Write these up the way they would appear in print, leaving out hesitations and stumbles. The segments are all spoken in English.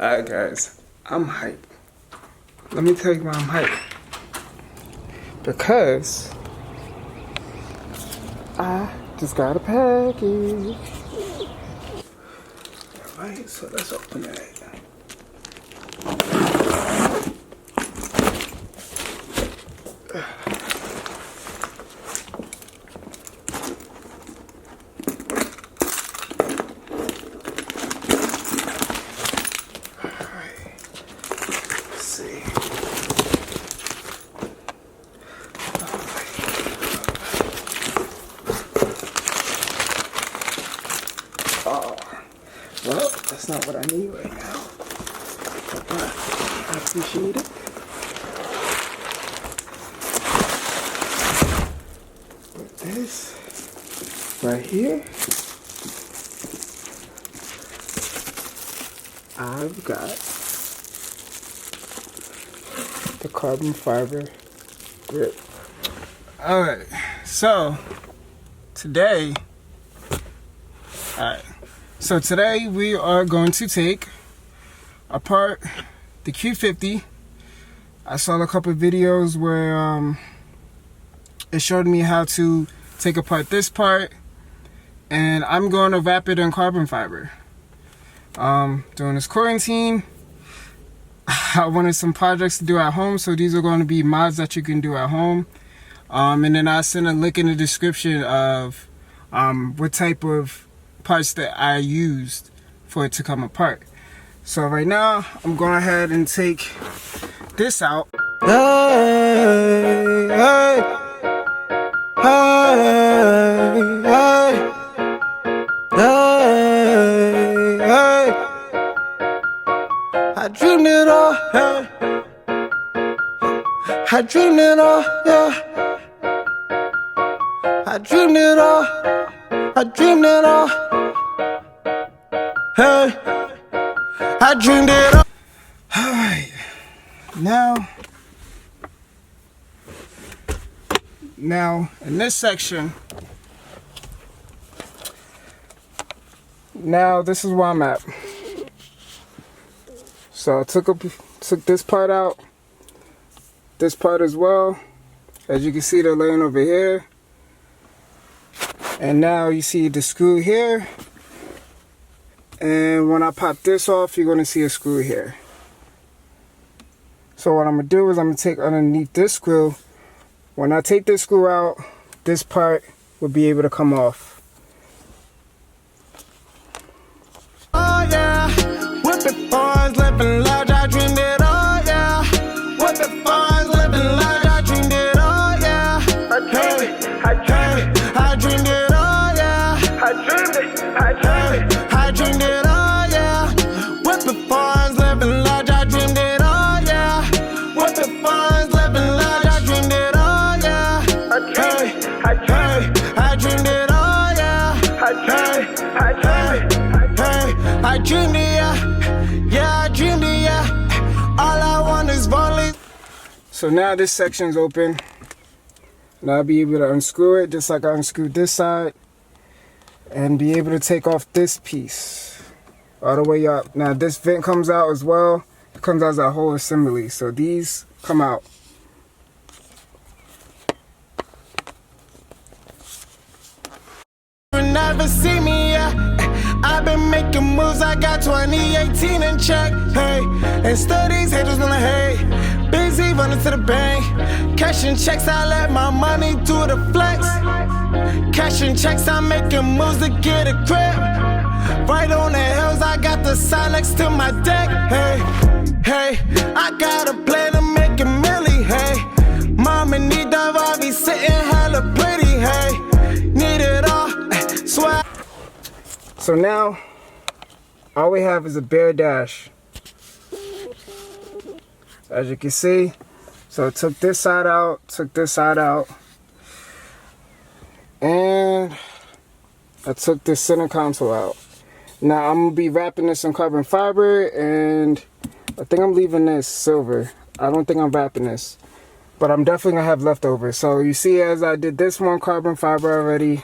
Alright guys, I'm hyped. Let me tell you why I'm hyped. Because I just got a package. Alright, so let's open it. Well, that's not what I need right now, but I appreciate it. With this right here, I've got the carbon fiber grip. Alright, so today, we are going to take apart the Q50. I saw a couple of videos where it showed me how to take apart this part, and I'm going to wrap it in carbon fiber. During this quarantine, I wanted some projects to do at home, so these are going to be mods that you can do at home. And then I'll send a link in the description of what type of parts that I used for it to come apart. So right now I'm going ahead and take this out. Hey, hey, hey, hey, hey, hey. I dreamed it all, hey. I dreamed it all, yeah. I dreamed it all, I dreamed it all. Hey, I dreamed it all. Alright, now in this section, now this is where I'm at. So I took this part out, this part as well. As you can see, they're laying over here. And now you see the screw here. And when I pop this off, you're going to see a screw here. So what I'm going to do is I'm going to take underneath this screw. When I take this screw out, this part will be able to come off. Oh yeah, whip it boys, living large, I dreamed it all, yeah. Whip it boys, living large, I dreamed it all, yeah. I dreamed it all, yeah. I dreamed it, I dreamed it all, yeah. Whip it boys, living large, I dreamed it all, yeah. Whip it boys, living large, I dreamed it all, yeah. I dreamed it all, yeah. I dreamed it, yeah. Yeah, I dreamed it, yeah. All I want is volley. So now this section's open. Now I'll be able to unscrew it just like I unscrewed this side, and be able to take off this piece all the way up. Now this vent comes out as well. It comes out as a whole assembly, so these come out. Never see me, yeah. I've been making moves, I got 2018 in check, hey. And still these haters wanna hate. Busy running to the bank, cashing checks, I let my money do the flex. Cashing checks, I'm making moves to get a grip. Right on the hills, I got the sign next to my deck, hey. Hey, I got a plan to make a milli, hey. Mama need the Barbie sitting hella pretty, hey. Need it all, swag. So now, all we have is a bare dash. As you can see, so I took this side out, and I took this center console out. Now I'm gonna be wrapping this in carbon fiber, and I think I'm leaving this silver. I don't think I'm wrapping this, but I'm definitely gonna have leftovers. So you see, as I did this one carbon fiber already,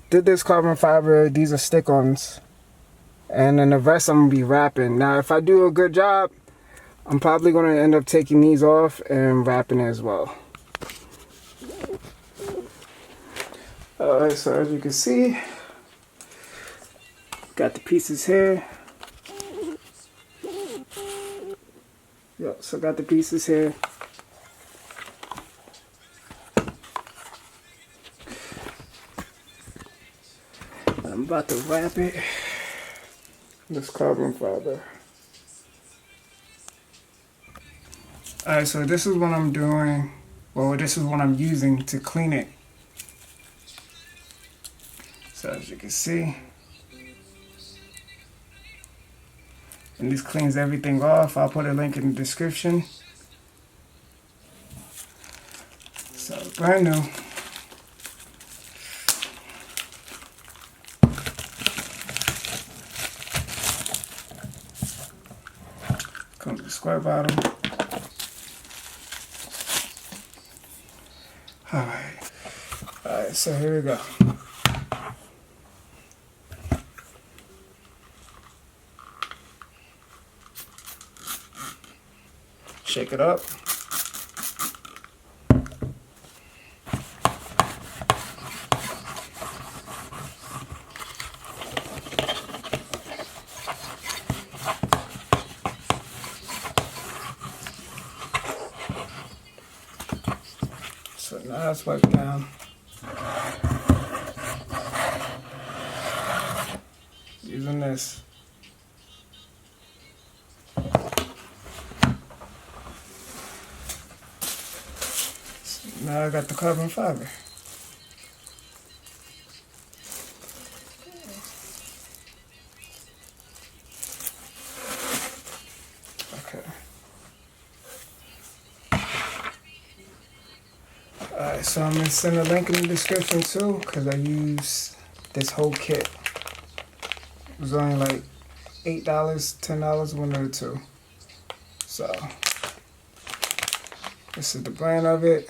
did this carbon fiber, these are stick-ons, and then the rest I'm gonna be wrapping. Now if I do a good job, I'm probably gonna end up taking these off and wrapping it as well. Alright, so as you can see, got the pieces here. Yep, so got the pieces here. I'm about to wrap it in this carbon fiber. Alright, so this is what I'm doing, well, this is what I'm using to clean it. So as you can see, and this cleans everything off. I'll put a link in the description. So brand new. Comes with a square bottle. Alright, so here we go. Shake it up. So now it's wiped down. Using this. Now I got the carbon fiber. Okay. Alright, so I'm going to send a link in the description too, because I use this whole kit. It was only like $8, $10, one of the two. So, this is the brand of it.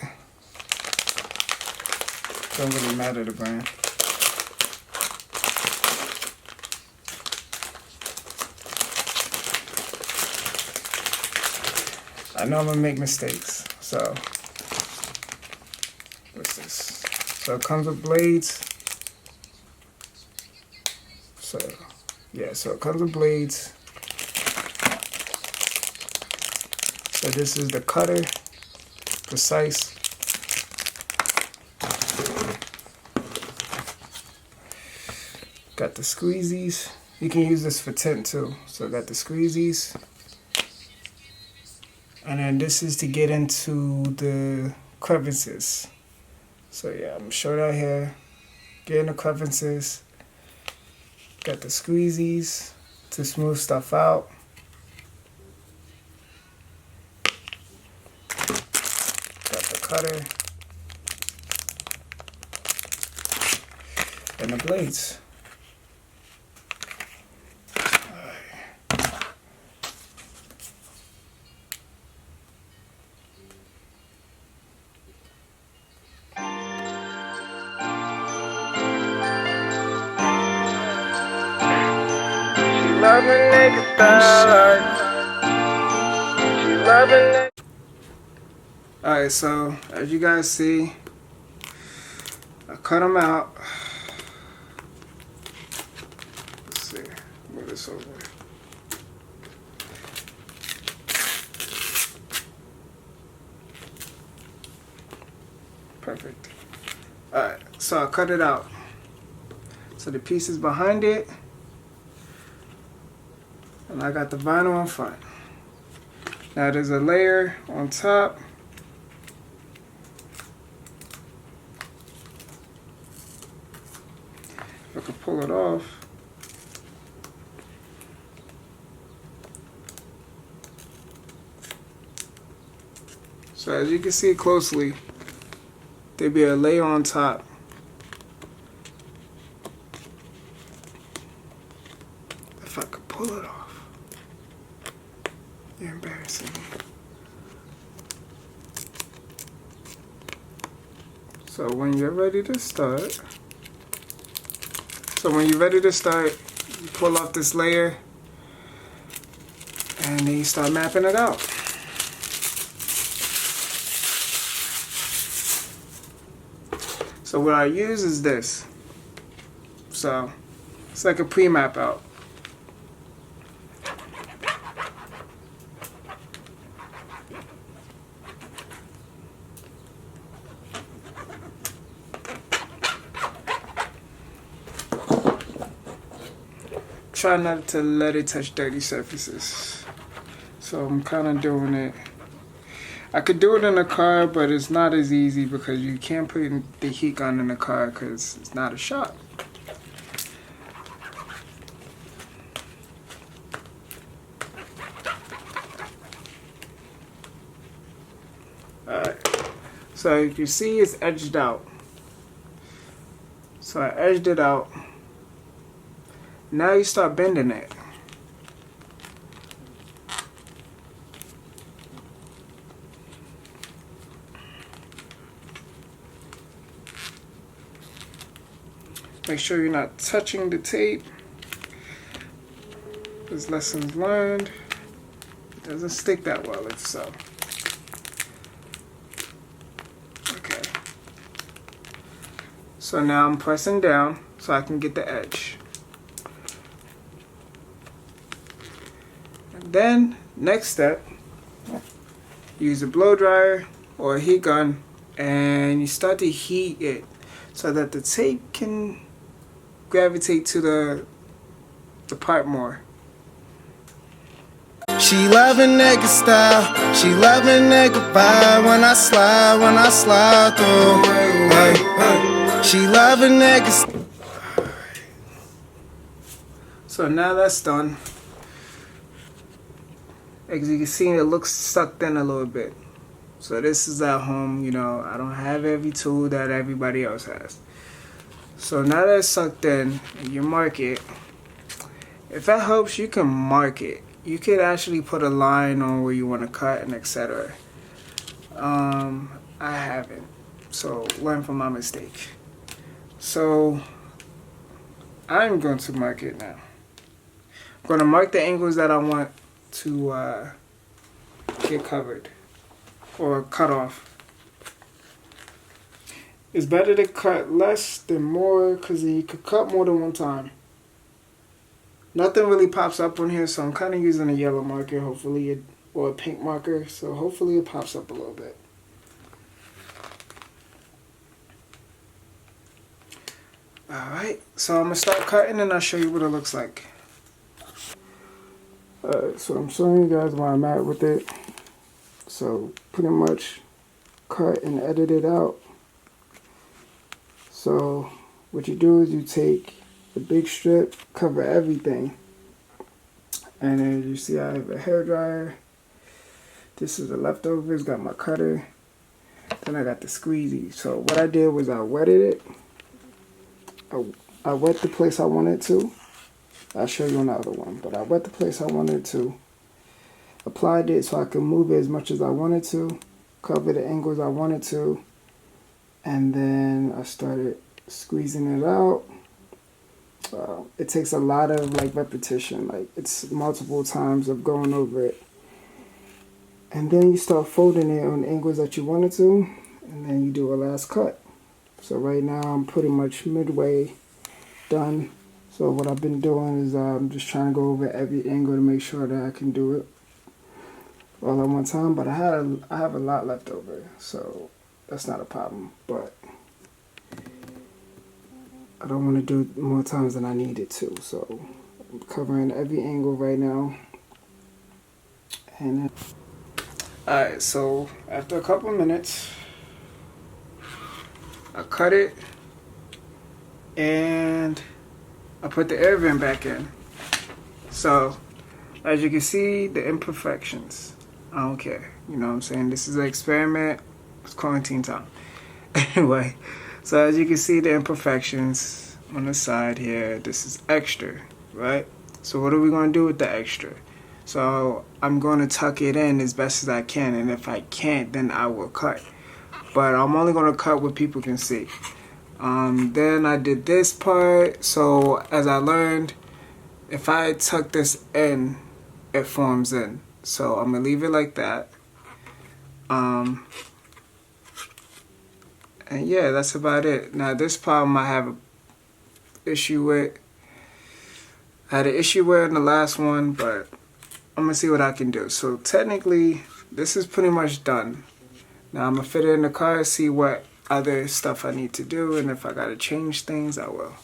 Don't really matter the brand. I know I'm gonna make mistakes, so what's this? So it comes with blades. So yeah, so it comes with blades. So this is the cutter, precise. Got the squeezies. You can use this for tint too. So I got the squeezies. And then this is to get into the crevices. So yeah, I'm gonna show that here. Get in the crevices. Got the squeezies to smooth stuff out. Got the cutter. And the blades. Love a nigga thug. She love a nigga. Alright, so as you guys see, I cut them out. Let's see, move this over. Perfect. Alright, so I cut it out. So the pieces behind it. And I got the vinyl on front. Now there's a layer on top. If I can pull it off. So as you can see closely, there'll be a layer on top. If I could pull it off. You're embarrassing me. So when you're ready to start, You pull off this layer and then you start mapping it out. So what I use is this. So it's like a pre-map out. Try not to let it touch dirty surfaces. So I'm kind of doing it. I could do it in a car, but it's not as easy because you can't put the heat gun in the car because it's not a shot. Alright, so you can see it's edged out. So I edged it out. Now you start bending it. Make sure you're not touching the tape. There's lessons learned. It doesn't stick that well if so. Okay. So now I'm pressing down so I can get the edge. And then, next step, use a blow dryer or a heat gun and you start to heat it so that the tape can gravitate to the part more. She loving nigga style, she loving nigga vibe when I slide through. Hey, hey. She loving niggas. So now that's done. As you can see, it looks sucked in a little bit. So this is at home, you know, I don't have every tool that everybody else has. So now that it's sucked in, and you mark it, if that helps, you can mark it. You could actually put a line on where you want to cut and etc. I haven't, so learn from my mistake. So I'm going to mark it now. I'm going to mark the angles that I want to get covered or cut off. It's better to cut less than more because you could cut more than one time. Nothing really pops up on here, so I'm kind of using a yellow marker, hopefully, or a pink marker, so hopefully it pops up a little bit. Alright, so I'm going to start cutting and I'll show you what it looks like. Alright, so I'm showing you guys where I'm at with it. So pretty much cut and edit it out. So what you do is you take the big strip, cover everything, and then you see I have a hairdryer. This is the leftovers, got my cutter, then I got the squeezy. So what I did was I wetted it. I wet the place I wanted to. I'll show you another one, but I wet the place I wanted to. Applied it so I could move it as much as I wanted to, cover the angles I wanted to, and then I started squeezing it out. It takes a lot of repetition, it's multiple times of going over it, and then you start folding it on angles that you wanted to, and then you do a last cut. So right now I'm pretty much midway done. So what I've been doing is I'm just trying to go over every angle to make sure that I can do it all at one time, but I have a lot left over, so that's not a problem, but I don't want to do it more times than I needed to. So I'm covering every angle right now. And alright, so after a couple of minutes, I cut it and I put the air vent back in. So as you can see, the imperfections, I don't care. You know what I'm saying? This is an experiment. It's quarantine time. Anyway, so as you can see, the imperfections on the side here, this is extra, right? So what are we going to do with the extra? So I'm going to tuck it in as best as I can, and if I can't, then I will cut. But I'm only going to cut what people can see. Then I did this part. So as I learned, if I tuck this in, it forms in. So I'm gonna leave it like that. And yeah, that's about it. Now this problem I have an issue with. I had an issue with in the last one, but I'm gonna see what I can do. So technically, this is pretty much done. Now I'm gonna fit it in the car, see what other stuff I need to do, and if I gotta change things, I will.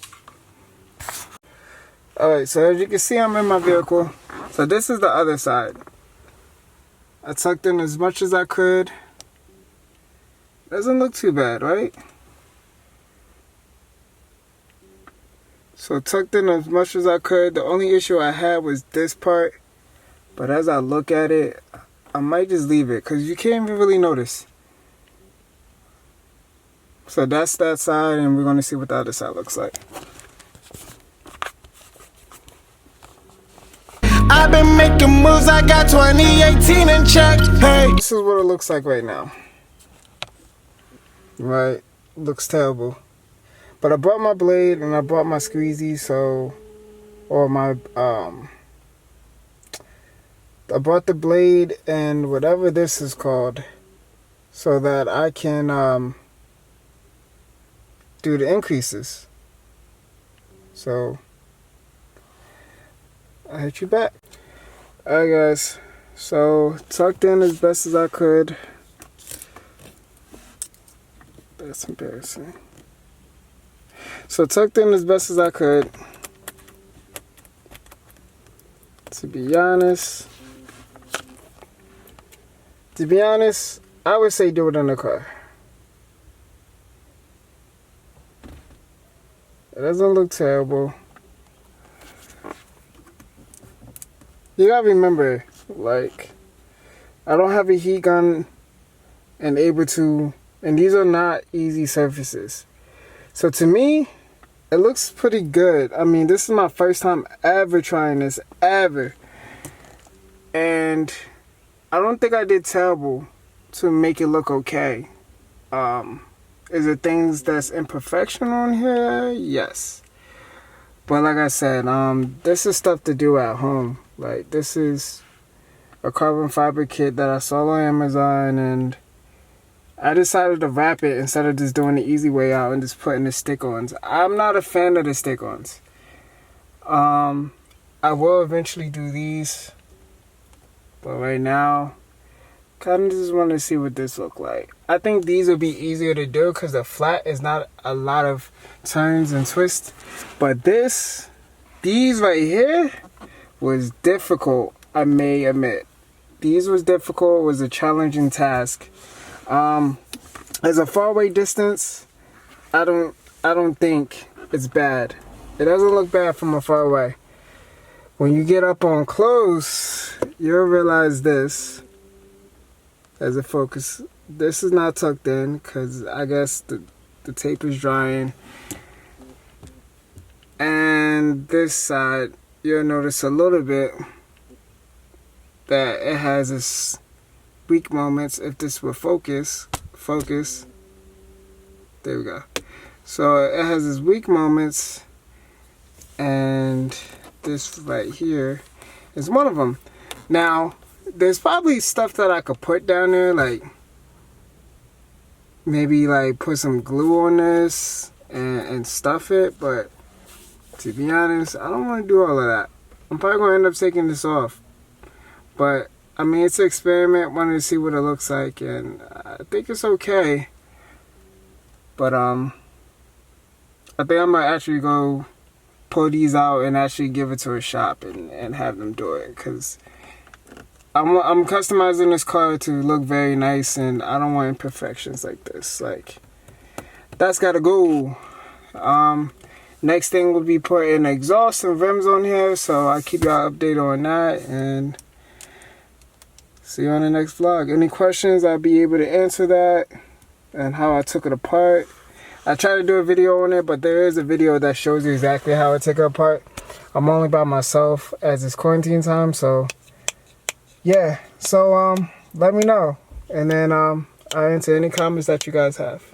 Alright, so as you can see, I'm in my vehicle. So this is the other side. I tucked in as much as I could. Doesn't look too bad, right? So tucked in as much as I could. The only issue I had was this part. But as I look at it, I might just leave it because you can't even really notice. So that's that side, and we're going to see what the other side looks like. I've been making moves, I got 2018 in check. Hey. This is what it looks like right now. Right? Looks terrible. But I brought my blade and I brought my squeezy, so, or my, I brought the blade and whatever this is called so that I can, do the increases. So, I hit you back. Alright guys, so tucked in as best as I could. That's embarrassing. So tucked in as best as I could. To be honest, I would say do it in the car. It doesn't look terrible. You gotta remember, like, I don't have a heat gun and able to, and these are not easy surfaces. So to me, it looks pretty good. I mean, this is my first time ever trying this, ever. And I don't think I did terrible to make it look okay. Is there things that's imperfection on here? Yes. But like I said, this is stuff to do at home. Like, this is a carbon fiber kit that I saw on Amazon, and I decided to wrap it instead of just doing the easy way out and just putting the stick-ons. I'm not a fan of the stick-ons. I will eventually do these, but right now, kind of just want to see what this look like. I think these will be easier to do because the flat is not a lot of turns and twists. But these right here was difficult, I may admit. These was difficult, was a challenging task. As a faraway distance, I don't think it's bad. It doesn't look bad from a far away. When you get up on close, you'll realize this. As a focus, this is not tucked in because I guess the tape is drying. And this side, you'll notice a little bit that it has its weak moments. If this were focus, there we go. So it has its weak moments, and this right here is one of them. Now, there's probably stuff that I could put down there, like maybe like put some glue on this and stuff it, but to be honest, I don't want to do all of that. I'm probably going to end up taking this off. But, I mean, it's an experiment, wanted to see what it looks like, and I think it's okay. But, I think I might actually go pull these out and actually give it to a shop and have them do it, because I'm customizing this car to look very nice, and I don't want imperfections like this. Like, that's gotta go. Next thing will be putting exhaust and rims on here, so I'll keep y'all updated on that, and see you on the next vlog. Any questions, I'll be able to answer that, and how I took it apart. I tried to do a video on it, but there is a video that shows you exactly how I took it apart. I'm only by myself as it's quarantine time, so yeah. So let me know, and then I'll answer any comments that you guys have.